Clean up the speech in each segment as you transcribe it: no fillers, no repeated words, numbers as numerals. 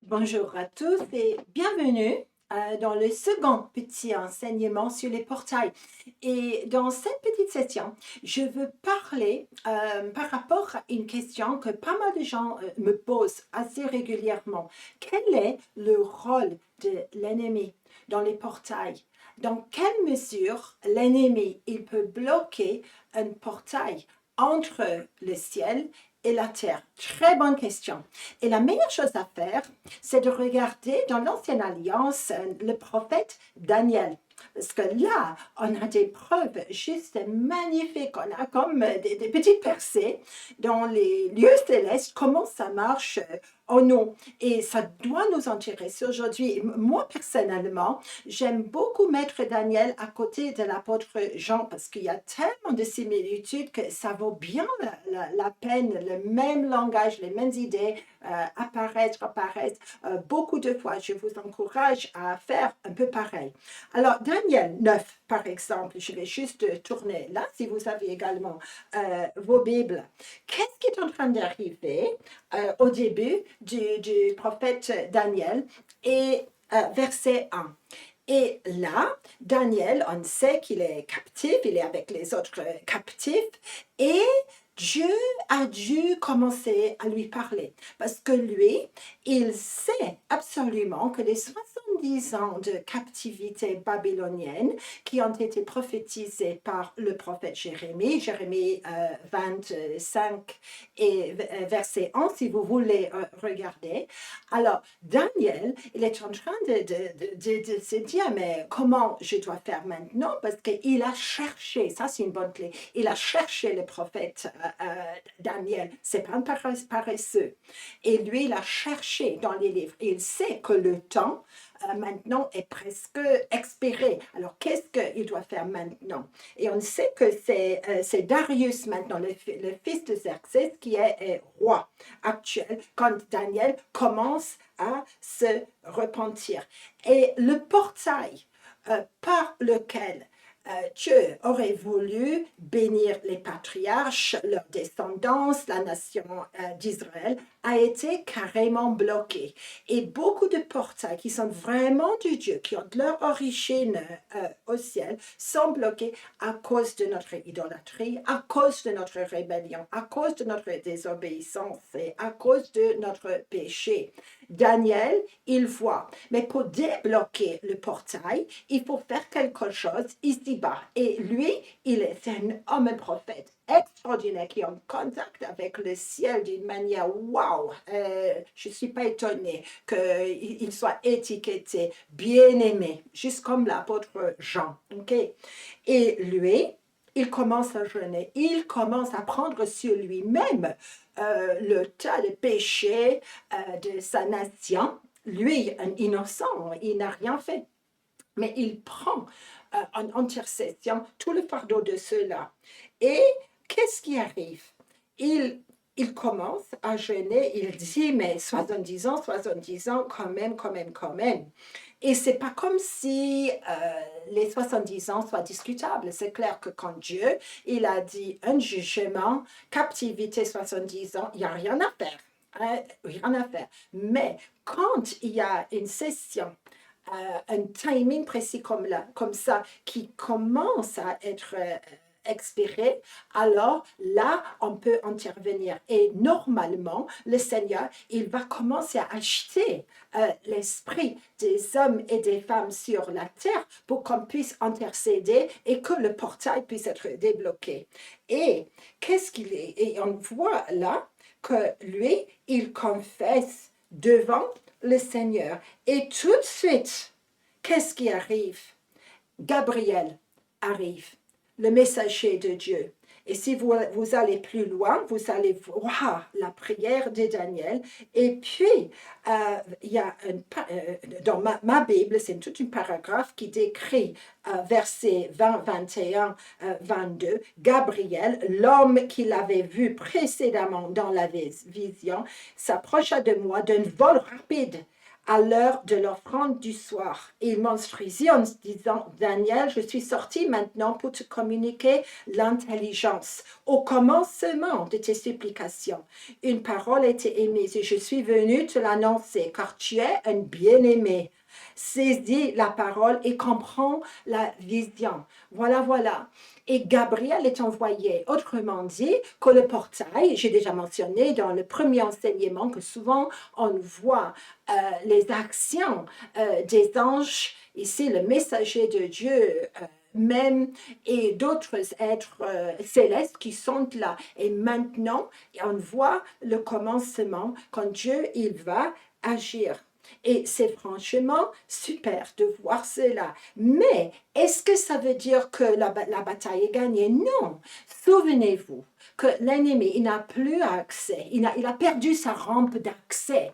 Bonjour à tous et bienvenue dans le second petit enseignement sur les portails. Et dans cette petite session, je veux parler par rapport à une question que pas mal de gens me posent assez régulièrement. Quel est le rôle de l'ennemi dans les portails? Dans quelle mesure l'ennemi il peut bloquer un portail entre le ciel et la terre? Très bonne question. Et la meilleure chose à faire, c'est de regarder dans l'Ancienne Alliance le prophète Daniel. Parce que là, on a des preuves juste magnifiques. On a comme des petites percées dans les lieux célestes, comment ça marche en nous. Et ça doit nous intéresser aujourd'hui. Moi, personnellement, j'aime beaucoup mettre Daniel à côté de l'apôtre Jean parce qu'il y a tellement de similitudes que ça vaut bien la peine, le même langage, les mêmes idées apparaissent beaucoup de fois. Je vous encourage à faire un peu pareil. Alors, Daniel 9, par exemple, je vais juste tourner là, si vous avez également vos Bibles. Qu'est-ce qui est en train d'arriver au début du prophète Daniel et verset 1? Et là, Daniel, on sait qu'il est captif, il est avec les autres captifs, et Dieu a dû commencer à lui parler, parce que lui, il sait absolument que les 70 ans de captivité babylonienne qui ont été prophétisés par le prophète Jérémie, Jérémie 25 et verset 1, si vous voulez regarder. Alors, Daniel, il est en train de se dire, mais comment je dois faire maintenant? Parce qu'il a cherché, ça c'est une bonne clé, il a cherché le prophète Daniel, c'est pas un paresseux. Et lui, il a cherché dans les livres. Il sait que le temps maintenant est presque expiré. Alors, qu'est-ce qu'il doit faire maintenant? Et on sait que c'est Darius maintenant, le fils de Xerxès, qui est roi actuel, quand Daniel commence à se repentir. Et le portail par lequel Dieu aurait voulu bénir les patriarches, leur descendance, la nation d'Israël, a été carrément bloqué. Et beaucoup de portails qui sont vraiment de Dieu, qui ont leur origine au ciel, sont bloqués à cause de notre idolâtrie, à cause de notre rébellion, à cause de notre désobéissance et à cause de notre péché. Daniel, il voit. Mais pour débloquer le portail, il faut faire quelque chose ici-bas. Et lui, c'est un homme, un prophète extraordinaire qui est en contact avec le ciel d'une manière wow. Je ne suis pas étonnée qu'il soit étiqueté bien-aimé, juste comme l'apôtre Jean. Okay? Et lui, il commence à jeûner, il commence à prendre sur lui-même le tas de péchés de sa nation. Lui, un innocent, il n'a rien fait. Mais il prend en intercession tout le fardeau de ceux-là. Et qu'est-ce qui arrive? Il commence à jeûner, il dit, mais 70 ans, quand même. Et c'est pas comme si les 70 ans soient discutables. C'est clair que quand Dieu, il a dit un jugement, captivité 70 ans, il n'y a rien à faire. Rien à faire. Mais quand il y a une session un timing précis comme ça qui commence à être expiré, alors là, on peut intervenir. Et normalement, le Seigneur, il va commencer à acheter l'esprit des hommes et des femmes sur la terre pour qu'on puisse intercéder et que le portail puisse être débloqué. Et qu'est-ce qu'il est? Et on voit là que lui, il confesse devant le Seigneur. Et tout de suite, qu'est-ce qui arrive? Gabriel arrive, le messager de Dieu. Et si vous allez plus loin, vous allez voir la prière de Daniel. Et puis, il y a dans ma Bible, c'est tout un paragraphe qui décrit versets 20, 21, 22, Gabriel, l'homme qu'il avait vu précédemment dans la vision, s'approcha de moi d'un vol rapide à l'heure de l'offrande du soir. Et il menstruisit en disant, Daniel, je suis sorti maintenant pour te communiquer l'intelligence. Au commencement de tes supplications, une parole était émise et je suis venu te l'annoncer, car tu es un bien-aimé. Saisis la parole et comprends la vision. Voilà, voilà. Et Gabriel est envoyé. Autrement dit, que le portail, j'ai déjà mentionné dans le premier enseignement que souvent on voit les actions des anges, ici le messager de Dieu même, et d'autres êtres célestes qui sont là. Et maintenant, on voit le commencement quand Dieu, il va agir. Et c'est franchement super de voir cela. Mais est-ce que ça veut dire que la bataille est gagnée? Non. Souvenez-vous que l'ennemi, il n'a plus accès, il a perdu sa rampe d'accès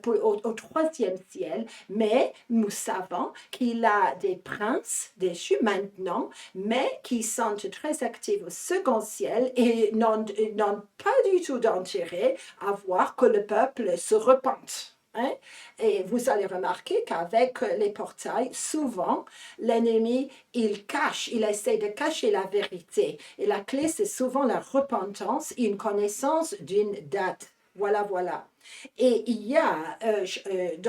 au troisième ciel, mais nous savons qu'il a des princes déchus maintenant, mais qui sont très actifs au second ciel et n'ont pas du tout d'intérêt à voir que le peuple se repente. Hein? Et vous allez remarquer qu'avec les portails, souvent, l'ennemi, il cache, il essaie de cacher la vérité. Et la clé, c'est souvent la repentance et une connaissance d'une date. Voilà, voilà. Et il y a,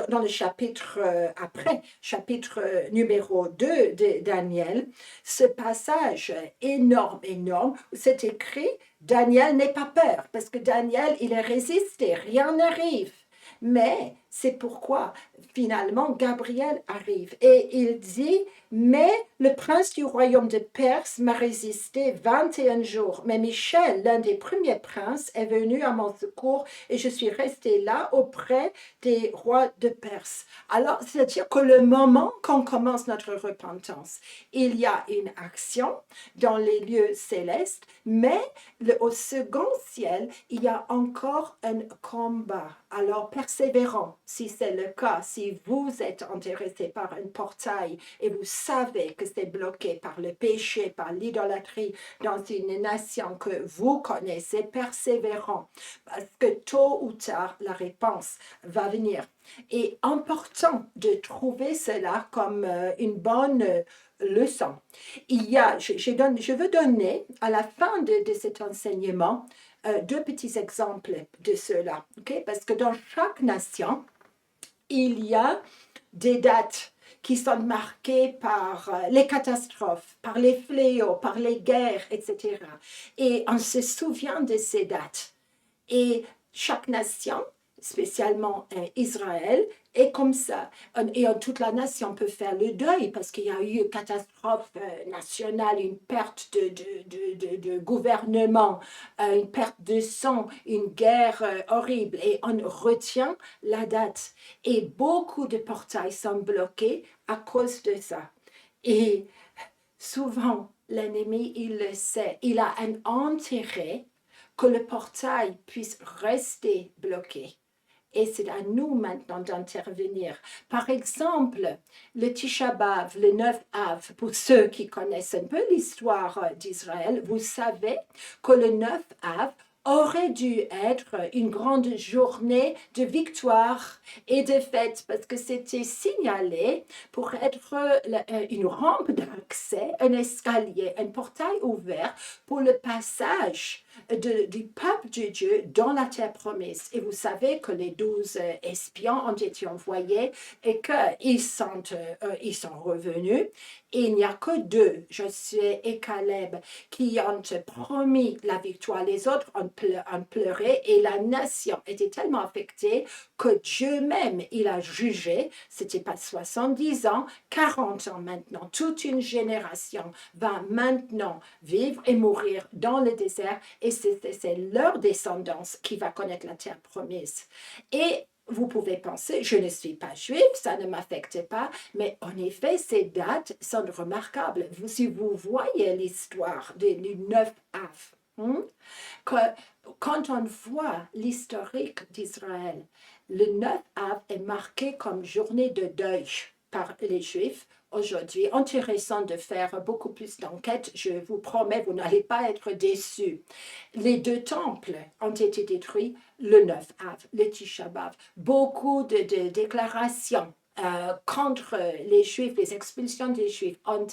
dans le chapitre après, chapitre numéro 2 de Daniel, ce passage énorme, énorme, où c'est écrit, Daniel n'est pas peur, parce que Daniel, il est résisté, rien n'arrive. Mais c'est pourquoi finalement Gabriel arrive et il dit, mais le prince du royaume de Perse m'a résisté 21 jours. Mais Michel, l'un des premiers princes, est venu à mon secours et je suis resté là auprès des rois de Perse. Alors, c'est-à-dire que le moment qu'on commence notre repentance, il y a une action dans les lieux célestes, mais au second ciel, il y a encore un combat. Alors, persévérant, si c'est le cas, si vous êtes intéressé par un portail et vous savez que c'est bloqué par le péché, par l'idolâtrie dans une nation que vous connaissez, persévérant, parce que tôt ou tard, la réponse va venir. Et important de trouver cela comme une bonne leçon. Je veux donner à la fin de cet enseignement deux petits exemples de cela, okay? Parce que dans chaque nation, il y a des dates qui sont marquées par les catastrophes, par les fléaux, par les guerres, etc. Et on se souvient de ces dates. Et chaque nation, spécialement Israël, est comme ça. Et toute la nation peut faire le deuil parce qu'il y a eu une catastrophe nationale, une perte de gouvernement, une perte de sang, une guerre horrible. Et on retient la date. Et beaucoup de portails sont bloqués à cause de ça. Et souvent, l'ennemi, il le sait. Il a un intérêt que le portail puisse rester bloqué. Et c'est à nous maintenant d'intervenir. Par exemple, le Tisha B'Av, le 9 Av, pour ceux qui connaissent un peu l'histoire d'Israël, vous savez que le 9 Av aurait dû être une grande journée de victoire et de fête parce que c'était signalé pour être une rampe d'accès, un escalier, un portail ouvert pour le passage du peuple de Dieu dans la terre promise. Et vous savez que les 12 espions ont été envoyés et qu'ils sont revenus. Et il n'y a que deux, Josué et Caleb, qui ont promis la victoire. Les autres ont pleuré et la nation était tellement affectée que Dieu même, il a jugé, c'était pas 70 ans, 40 ans maintenant, toute une génération va maintenant vivre et mourir dans le désert et c'est leur descendance qui va connaître la terre promise. Et vous pouvez penser, je ne suis pas juif, ça ne m'affecte pas, mais en effet, ces dates sont remarquables. Si vous voyez l'histoire du 9 Av, quand on voit l'historique d'Israël, le 9 Av est marqué comme journée de deuil. par les Juifs aujourd'hui. Intéressant de faire beaucoup plus d'enquêtes. Je vous promets, vous n'allez pas être déçus. Les deux temples ont été détruits le 9 Av, le Tisha B'Av. Beaucoup de déclarations contre les Juifs, les expulsions des Juifs ont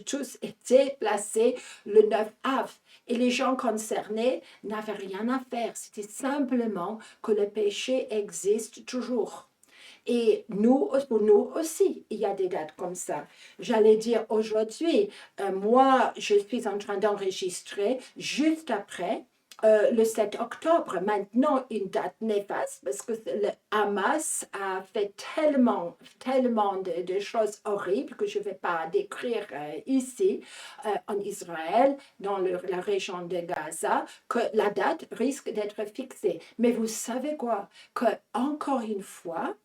tous été placées le 9 Av. Et les gens concernés n'avaient rien à faire. C'était simplement que le péché existe toujours. Et nous, pour nous aussi, il y a des dates comme ça. J'allais dire aujourd'hui, moi, je suis en train d'enregistrer juste après le 7 octobre. Maintenant, une date néfaste parce que le Hamas a fait tellement de choses horribles que je ne vais pas décrire ici, en Israël, dans la région de Gaza, que la date risque d'être fixée. Mais vous savez quoi? Que, encore une fois,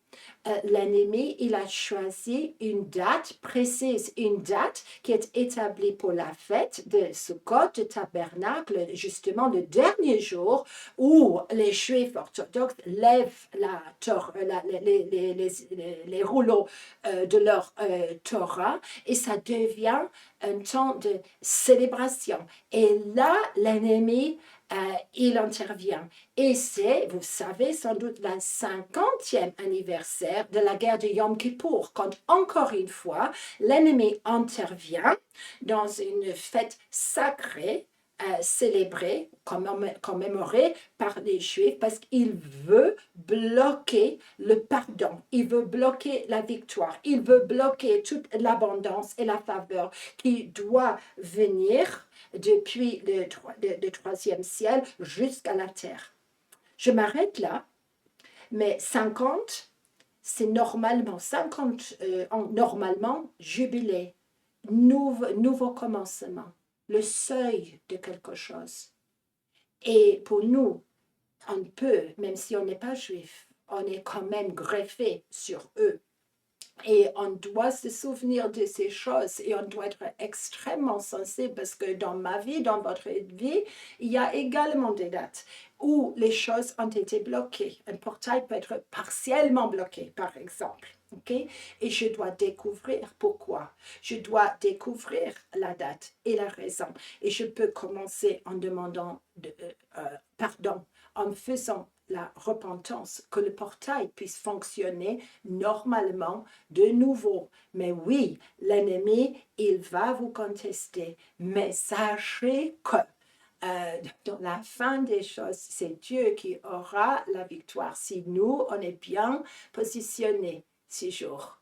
l'ennemi, il a choisi une date précise, une date qui est établie pour la fête de Sukkot, de Tabernacle, justement le dernier jour où les Juifs orthodoxes lèvent les rouleaux de leur Torah et ça devient un temps de célébration. Et là, l'ennemi il intervient. Et c'est, vous savez, sans doute la 50e anniversaire de la guerre de Yom Kippour, quand encore une fois, l'ennemi intervient dans une fête sacrée, célébrée, commémorée par les Juifs, parce qu'il veut bloquer le pardon, il veut bloquer la victoire, il veut bloquer toute l'abondance et la faveur qui doit venir depuis le troisième ciel jusqu'à la terre. Je m'arrête là, mais 50, c'est normalement, 50 normalement, jubilé, nouveau commencement, le seuil de quelque chose. Et pour nous, on peut, même si on n'est pas juif, on est quand même greffé sur eux. Et on doit se souvenir de ces choses et on doit être extrêmement sensible parce que dans ma vie, dans votre vie, il y a également des dates où les choses ont été bloquées. Un portail peut être partiellement bloqué, par exemple. Okay? Et je dois découvrir pourquoi. Je dois découvrir la date et la raison. Et je peux commencer en demandant pardon, en faisant la repentance, que le portail puisse fonctionner normalement de nouveau. Mais oui, l'ennemi, il va vous contester. Mais sachez que dans la fin des choses, c'est Dieu qui aura la victoire si nous, on est bien positionnés ces jours.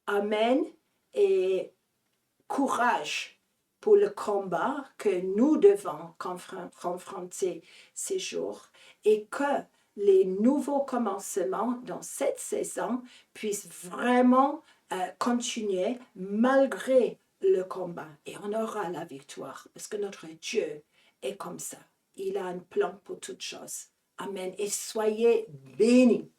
Amen et courage pour le combat que nous devons confronter ces jours et que les nouveaux commencements dans cette saison puissent vraiment continuer malgré le combat. Et on aura la victoire parce que notre Dieu est comme ça. Il a un plan pour toutes choses. Amen. Et soyez bénis.